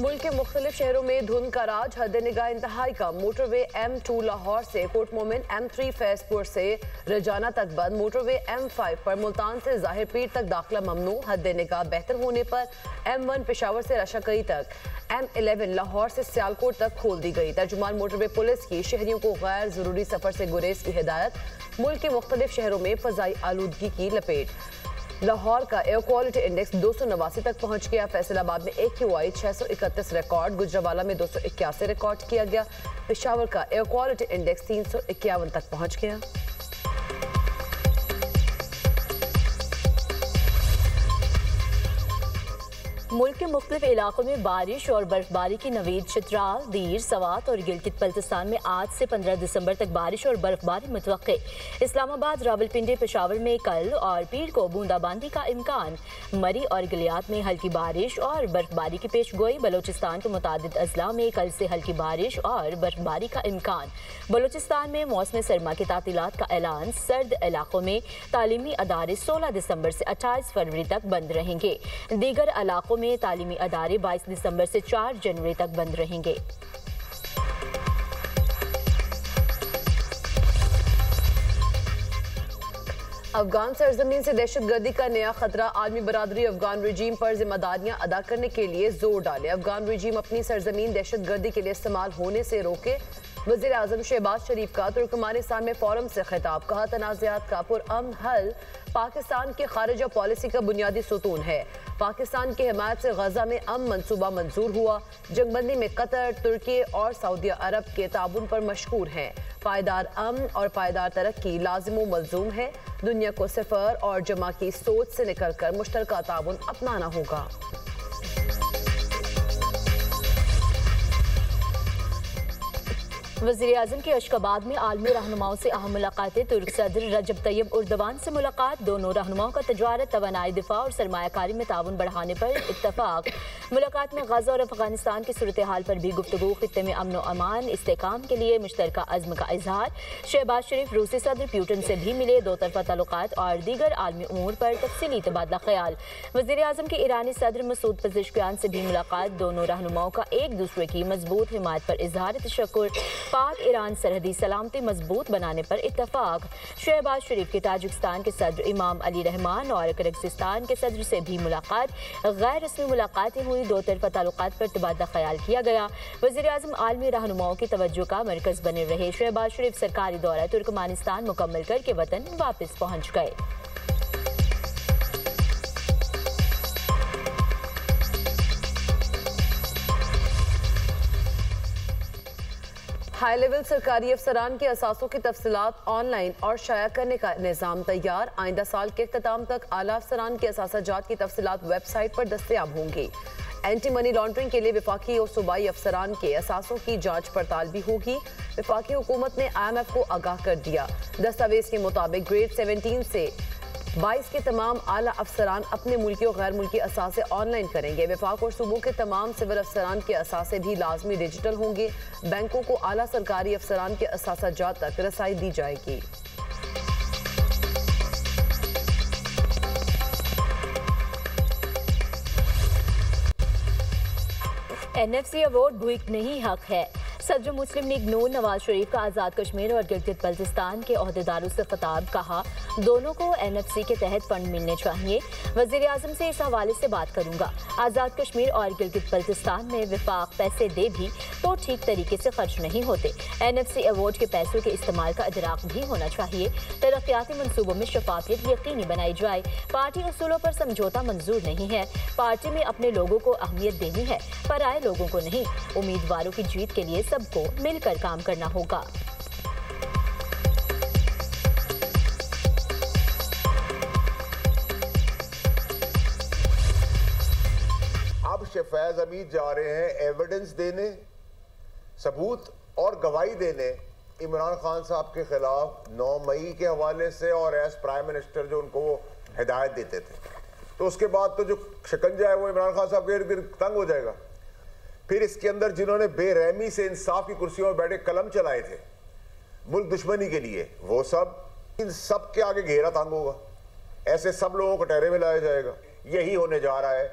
मुल्क के मुख्तलिफ शहरों में धुंध का राज, हद निगाह इंतहाई का। मोटरवे M2 लाहौर से कोट मोमिन, M3 फैजपुर से रजाना तक बंद। मोटरवे M5 पर मुल्तान से जाहिर पीर तक दाखिला ममनू। हद निगाह बेहतर होने पर M1 पेशावर से रशाकई तक, M11 लाहौर से सियालकोट तक खोल दी गई। तर्जुमान मोटरवे पुलिस की शहरियों को गैर जरूरी सफर से गुरेज की हिदायत। मुल्क के मुख्तलिफ शहरों में फजाई आलूदगी की लपेट। लाहौर का एयर क्वालिटी इंडेक्स 289 तक पहुंच गया। फैसलाबाद में AQI 631 रिकॉर्ड, गुजरावाला में 281 रिकॉर्ड किया गया। पेशावर का एयर क्वालिटी इंडेक्स 351 तक पहुंच गया। मुल्क के मुख्तलिफ इलाकों में बारिश और बर्फबारी की नवीद। चित्राल, दीर, सवात और गिलगित बल्तिस्तान में आज से 15 दिसंबर तक बारिश और बर्फबारी मुतवक्के। इस्लामाबाद, रावलपिंडी, पेशावर में कल और पीर को बूंदाबांदी का इम्कान। मरी और गलियात में हल्की बारिश और बर्फबारी की पेश गोई। बलोचिस्तान के मुतादिद अजला में कल से हल्की बारिश और बर्फबारी का इम्कान। बलोचिस्तान में मौसम सरमा की तातीलात का ऐलान। सर्द इलाकों में तालीमी अदारे 16 दिसंबर से 28 फरवरी तक बंद रहेंगे। दीगर इलाकों में तालीमी अदारे 22 दिसंबर से 4 जनवरी तक बंद रहेंगे। अफगान सरजमीन से दहशतगर्दी का नया खतरा। आलमी बरादरी अफगान रजीम पर जिम्मेदारियां अदा करने के लिए जोर डाले। अफगान रजीम अपनी सरजमीन दहशतगर्दी के लिए इस्तेमाल होने से रोके। वज़ीर आज़म शहबाज शरीफ का तुर्कमानिस्तान में फोरम से खिताब। कहा, तनाज़ात का पुरअमन हल पाकिस्तान की खारिजा पॉलिसी का बुनियादी सुतून है। पाकिस्तान की हिमायत से गजा में अमन मंसूबा मंजूर हुआ। जंगबंदी में कतर, तुर्की और सऊदी अरब के ताउन पर मशहूर हैं। पायदार अमन और पायदार तरक्की लाजिम मलजूम है। दुनिया को सिफर और जमा की सोच से निकलकर मुश्तरका ताउन अपनाना होगा। वज़ीर आज़म की अशकाबाद में आलमी रहनुमाओं से अहम मुलाकातें। तुर्क सदर रजब तैयब उर्दवान से मुलाकात। दोनों रहनुमाओं का तजारत, तवानाई, दिफा और सरमायाकारी में ताउन बढ़ाने पर इत्तफाक। मुलाकात में गजा और अफगानिस्तान की सूरत हाल पर भी गुफ्तगू। खित्ते में अमन व अमान इस्तेकाम के लिए मुश्तरका अज़्म का इजहार। शहबाज शरीफ रूसी सदर प्यूटन से भी मिले। दो तरफा ताल्लुकात और दीगर आलमी उमूर पर तफसीली तबादला ख्याल। वज़ीर आज़म के ईरानी सदर मसूद पज़ेश्कियान से भी मुलाकात। दोनों रहनुमाओं का एक दूसरे की मजबूत हिमायत पर इजहार तशक्कुर। पाक ईरान सरहदी सलामती मजबूत बनाने पर इत्तफाक। शहबाज शरीफ के ताजिकिस्तान के सदर इमाम अली रहमान और किर्गिस्तान के सदर से भी मुलाकात। गैर रस्मी मुलाकातें हुई। दो तरफा ताल्लुकात पर तबादला ख्याल किया गया। वज़ीर आज़म आलमी रहनुमाओं की तवज्जो का मरकज़ बने रहे। शहबाज शरीफ सरकारी दौरा तुर्कमानिस्तान मुकम्मल करके वतन वापस पहुँच गए। हाई लेवल सरकारी अफसरान के असासों की तफसीलात ऑनलाइन और शाया करने का निज़ाम तैयार। आइंदा साल के इख्तिताम तक आला अफसरान के असासाजात की तफसीलात वेबसाइट पर दस्तयाब होंगी। एंटी मनी लॉन्ड्रिंग के लिए विफाकी और सूबाई अफसरान के असासों की जांच पड़ताल भी होगी। विफाकी हुकूमत ने IMF को आगाह कर दिया। दस्तावेज के मुताबिक ग्रेड 17 से 22 के तमाम आला अफसरान अपने मुल्की और गैर मुल्की असासे ऑनलाइन करेंगे। विफाक और सूबों के तमाम सिविल अफसरान के असासे भी लाजमी डिजिटल होंगे। बैंकों को आला सरकारी अफसरान के असासाजात तक रसाई दी जाएगी। NFC अवार्ड भूख नहीं हक है। सदर मुस्लिम लीग नून नवाज शरीफ का आज़ाद कश्मीर और गिलगित बल्तिस्तान के ओहदेदारों से खिताब। कहा, दोनों को NFC के तहत फंड मिलने चाहिए। वज़ीर आज़म से इस हवाले से बात करूंगा। आज़ाद कश्मीर और गिलगित बल्तिस्तान में विफाक पैसे दे भी तो ठीक तरीके से खर्च नहीं होते। NFC अवार्ड के पैसों के इस्तेमाल का इदराक भी होना चाहिए। तरक्याती मनसूबों में शफाफियत यकीनी बनाई जाए। पार्टी उसूलों पर समझौता मंजूर नहीं है। पार्टी में अपने लोगों को अहमियत देनी है, पराए लोगों को नहीं। उम्मीदवारों की जीत के लिए सबको मिलकर काम करना होगा। अब शफैज अमीद जा रहे हैं एविडेंस देने, सबूत और गवाही देने इमरान खान साहब के खिलाफ 9 मई के हवाले से, और एज प्राइम मिनिस्टर जो उनको वो हिदायत देते थे। तो उसके बाद तो जो शिकंजा है वो इमरान खान साहब के इर्द गिर्द तंग हो जाएगा। फिर इसके अंदर जिन्होंने बेरहमी से इंसाफ की कुर्सियों में बैठे कलम चलाए थे मुल्क दुश्मनी के लिए, वो सब इन सब के आगे घेरा तंग होगा। ऐसे सब लोगों को टहरे में लाया जाएगा। यही होने जा रहा है।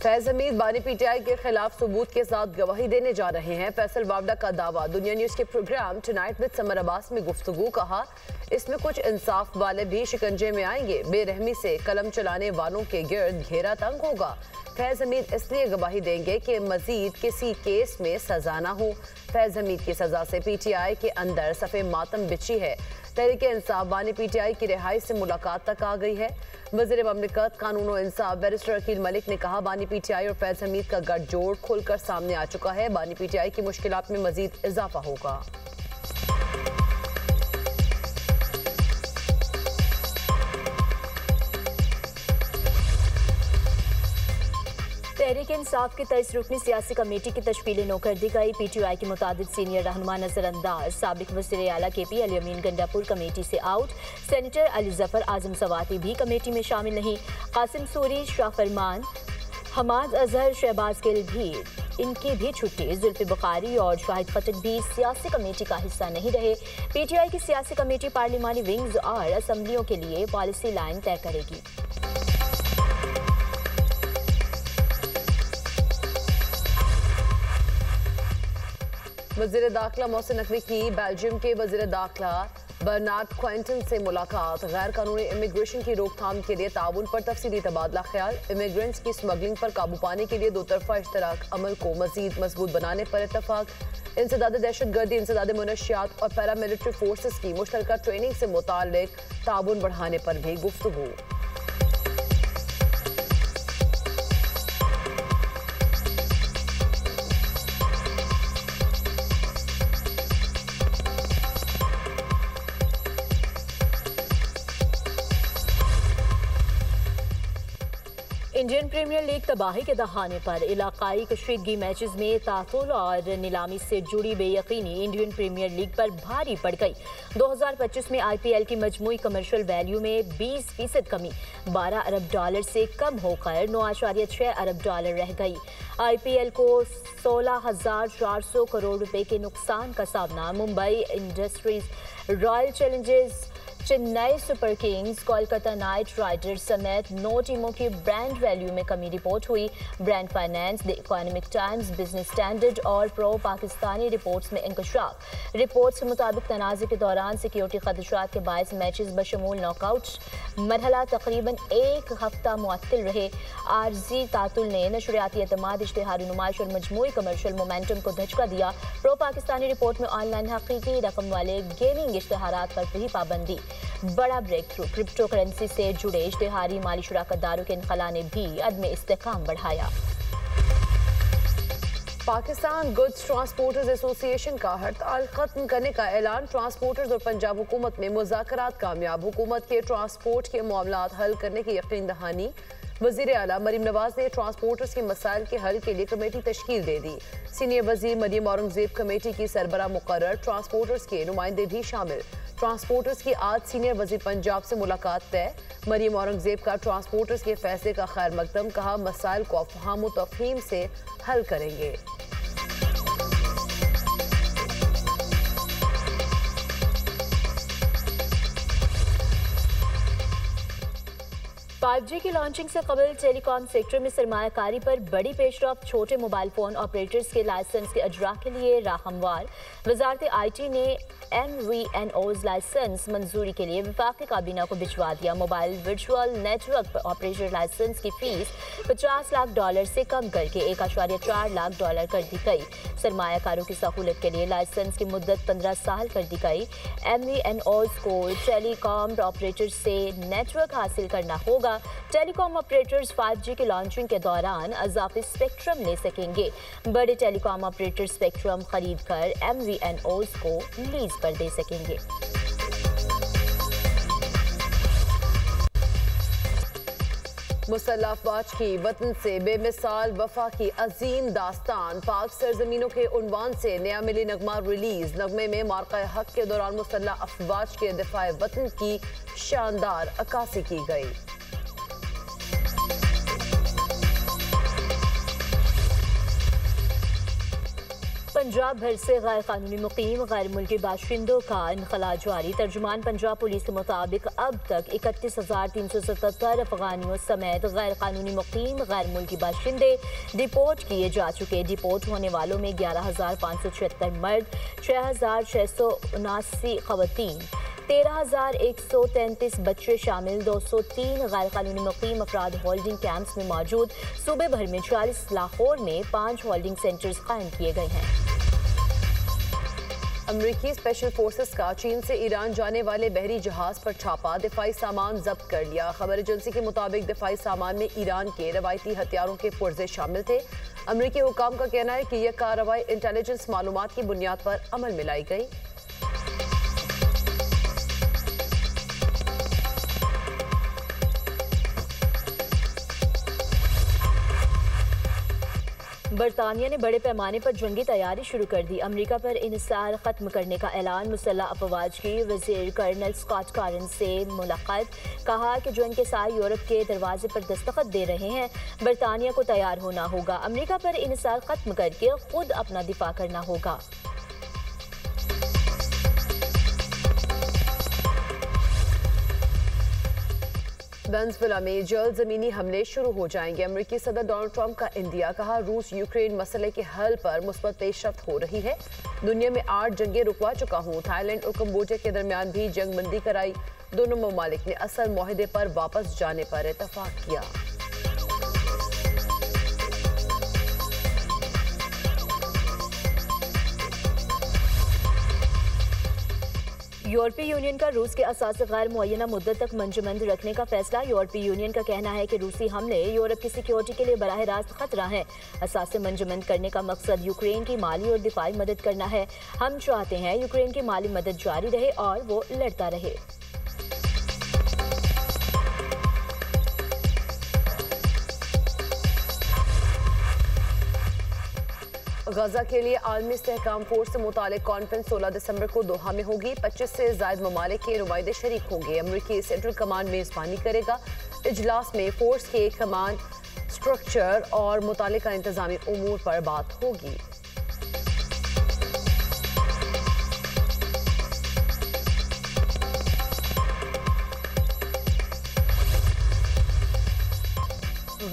फैज हमीद बानी पीटीआई के खिलाफ सबूत के साथ गवाही देने जा रहे हैं। फैसल वावडा का दावा। दुनिया न्यूज के program tonight with Samar Abbas में गुफ्तगू। कहा इसमें कुछ इंसाफ वाले भी शिकंजे में आएंगे। बेरहमी से कलम चलाने वालों के गिर्द घेरा तंग होगा। फैज हमीद इसलिए गवाही देंगे कि मजीद किसी केस में सजा ना हो। फैज हमीद की सजा से पीटीआई के अंदर सफ़े मातम बिछी है। तहरीक इंसाफ बानी पीटीआई की रिहाई से मुलाकात तक आ गई है। वज़ीर ममलिकत कानून और इंसाफ बैरिस्टर अकील मलिक ने कहा बानी पीटीआई और फैज हमीद का गठजोड़ खुलकर सामने आ चुका है। बानी पीटीआई की मुश्किलात में मजीद इजाफा होगा। तहरीक इंसाफ की 23 रुकनी सियासी कमेटी की तश्कील नो कर दी गई। पीटीआई के मुतादिद सीनियर रहनुमा नजरअंदाज। साबिक वज़ीर आला KP अली अमीन गंडापुर कमेटी से आउट। सेनेटर अली जफर आजम सवाती भी कमेटी में शामिल नहीं। कासिम सूरी, शाह फरमान, हमाद अजहर, शहबाज गिल भी इनकी भी छुट्टी। जुल्फी बुखारी और शाहिद खटक भी सियासी कमेटी का हिस्सा नहीं रहे। पीटीआई की सियासी कमेटी पार्लिमानी विंग्स और असम्बलियों के लिए पॉलिसी लाइन तय करेगी। वज़ीर दाखिला मोहसिन नकवी की बेल्जियम के वज़ीर दाखिला बर्नार्ड क्वेंटन से मुलाकात। गैर कानूनी इमिग्रेशन की रोकथाम के लिए ताउन पर तफसीली तबादला ख्याल। इमिग्रेंट्स की स्मगलिंग पर काबू पाने के लिए दो तरफा इश्तराक अमल को मजीद मजबूत बनाने पर इत्तफाक। इंसदाद दहशतगर्दी, इंसदाद मुनशियात और पैरामिलिट्री फोर्सेस की मुश्तरका ट्रेनिंग से मुताल्लिक ताउन बढ़ाने पर भी गुफ्तगू। इंडियन प्रीमियर लीग तबाही के दहाने पर इलाकाई कशीदगी मैचेस में तातुल और नीलामी से जुड़ी बेयकीनी इंडियन प्रीमियर लीग पर भारी पड़ गई। 2025 में IPL की मजमूई कमर्शियल वैल्यू में 20% कमी 12 अरब डॉलर से कम होकर 9.6 अरब डॉलर रह गई। IPL को 16,400 करोड़ रुपए के नुकसान का सामना Mumbai industries, royal Challengers, Chennai super Kings, Kolkata night Riders समेत 9 टीमों की ब्रांड वैल्यू में कमी रिपोर्ट हुई। Brand finance, the economic times, business standard और प्रो पाकिस्तानी रिपोर्ट्स में इंकशाफ। रिपोर्ट्स के मुताबिक तनाज़े के दौरान सिक्योरिटी खदशात के बायस मैचेस बशमूल नॉकआउट मरहला तकरीबन एक हफ्ता मुअत्तल रहे। आरजी तातुल ने नशरियाती एतमाद, इश्तिहारी नुमाइश और मजमूई कमर्शियल मोमेंटम को धचका दिया। प्रो पाकिस्तानी रिपोर्ट में ऑनलाइन हकीकी रकम वाले गेमिंग इश्तिहारात पर भी पाबंदी। बड़ा ब्रेक थ्रू। क्रिप्टो करेंसी से जुड़े इश्तिहारी माली शुराकतदारों के इनखला ने भी अदम इस्तेकाम बढ़ाया। पाकिस्तान गुड्स ट्रांसपोर्टर्स एसोसिएशन का हड़ताल खत्म करने का ऐलान। ट्रांसपोर्टर्स और पंजाब हुकूमत में मुज़ाकरात कामयाब। हुकूमत के ट्रांसपोर्ट के मामलात हल करने की यकीन दहानी। वज़ीर आला मरीम नवाज ने ट्रांसपोर्टर्स के मसाइल के हल के लिए कमेटी तश्कील दे दी। सीनियर वज़ीर मरीम औरंगज़ेब कमेटी की सरबरा मुकर्रर। ट्रांसपोर्टर्स के नुमाइंदे भी शामिल। ट्रांसपोर्टर्स की आज सीनियर वज़ीर पंजाब से मुलाकात तय। मरीम औरंगज़ेब का ट्रांसपोर्टर्स के फैसले का खैर मकदम। कहा मसाइल को अफ़हाम व तफ़हीम से हल करेंगे। 5G की लॉन्चिंग से कबल टेलीकॉम सेक्टर में सरमायाकारी पर बड़ी पेशरफ्त। छोटे मोबाइल फोन ऑपरेटर्स के लाइसेंस के अजरा के लिए राह हमवार। वजारत IT ने MVNOs लाइसेंस मंजूरी के लिए वफाकी काबीना को भिजवा दिया। Mobile virtual network operator license की फीस $50 लाख से कम करके $1.4 लाख कर दी गई। सरमायाकारों की सहूलत के लिए लाइसेंस की मुद्दत 15 साल कर दी गई। MVNOs को टेलीकॉम ऑपरेटर से नेटवर्क हासिल करना होगा। टेलीकॉम ऑपरेटर्स 5G की लॉन्चिंग के दौरान अज़ाफ़ी स्पेक्ट्रम ले सकेंगे। बड़े टेलीकॉम ऑपरेटर स्पेक्ट्रम खरीद कर MVNOs को लीज पर दे सकेंगे। मुसल्लह अफवाज की वतन से बेमिसाल वफा की अजीम दास्तान। पाक सरजमीनों के उन्वान से नया मिली नगमा रिलीज। नगमे में मार्का हक के दौरान मुसल्लह अफवाज के दिफाए वतन की शानदार अक्कासी की गई। पंजाब भर से गैर कानूनी मुकीम गैर मुल्की बाशिंदों का इनखला जारी। तर्जुमान पंजाब पुलिस के मुताबिक अब तक 31,377 अफगानियों समेत गैर कानूनी मुकीम गैर मुल्की बाशिंदे डिपोर्ट किए जा चुके। डिपोर्ट होने वालों में 11,576 मर्द, 6,679 खवातीन, 13,133 बच्चे शामिल। 203 गैर कानूनी मुकीम अफराद होल्डिंग कैंप्स में मौजूद। सूबे भर में 40 लाहौर में 5 होल्डिंग सेंटर्स कायम किए गए हैं। अमरीकी स्पेशल फोर्सेस का चीन से ईरान जाने वाले बहरी जहाज पर छापा, दिफाई सामान जब्त कर लिया। खबर एजेंसी के मुताबिक दिफाई सामान में ईरान के रवायती हथियारों के पुर्जे शामिल थे। अमरीकी हुकाम का कहना है कि यह कार्रवाई इंटेलिजेंस मालूमात की बुनियाद पर अमल में लाई गई। बरतानिया ने बड़े पैमाने पर जंगी तैयारी शुरू कर दी। अमेरिका पर इन्हिसार खत्म करने का ऐलान। मुसल्लह अफवाज की वज़ीर कर्नल स्कॉट कॉरेन से मुलाकात। कहा कि जो इनके साथ यूरोप के दरवाजे पर दस्तखत दे रहे हैं, बरतानिया को तैयार होना होगा। अमेरिका पर इन्हिसार खत्म करके खुद अपना दिफा करना होगा। वेनेजुएला में जल्द जमीनी हमले शुरू हो जाएंगे। अमेरिकी सदर डोनाल्ड ट्रंप का इंडिया। कहा रूस यूक्रेन मसले के हल पर मुस्बत पेशरफ्त हो रही है। दुनिया में 8 जंगें रुकवा चुका हूं। थाईलैंड और कंबोडिया के दरमियान भी जंग बंदी कराई। दोनों ममालिक ने असल मुआहदे पर वापस जाने पर इतफाक किया। यूरोपीय यूनियन का रूस के असासे गैर मुअय्यना मुद्दत तक मंजमंद रखने का फैसला। यूरोपीय यूनियन का कहना है कि रूसी हमले यूरोप की सिक्योरिटी के लिए बराह रास्त खतरा है। असासे मंजमंद करने का मकसद यूक्रेन की माली और दिफाई मदद करना है। हम चाहते हैं यूक्रेन की माली मदद जारी रहे और वो लड़ता रहे। गजा के लिए आलमी इस्तेहकाम फोर्स से मुतालिक कॉन्फ्रेंस 16 दिसंबर को दोहा में होगी। 25 से ज़ायद ममालिक के नुमाइंदे शरीक होंगे। अमरीकी सेंट्रल कमांड मेज़बानी करेगा। इजलास में फोर्स के कमांड स्ट्रक्चर और मुतालिका इंतजामी उमूर पर बात होगी।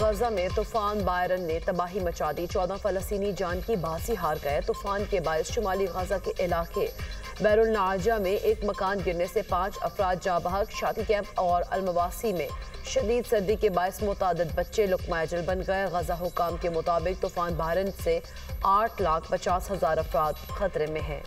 गजा में तूफान बायरन ने तबाही मचा दी। 14 फलस्तीनी जान की बाजी हार गए। तूफान के बायस शुमाली गजा के इलाके बैरुल नाजा में एक मकान गिरने से 5 अफराद जाँ बहक। शादी कैंप और अलमवासी में शदीद सर्दी के बायस मुतादिद बच्चे लुकमा अजल बन गए। गजा हुकाम के मुताबिक तूफान बायरन से 8,50,000 अफराद खतरे में हैं।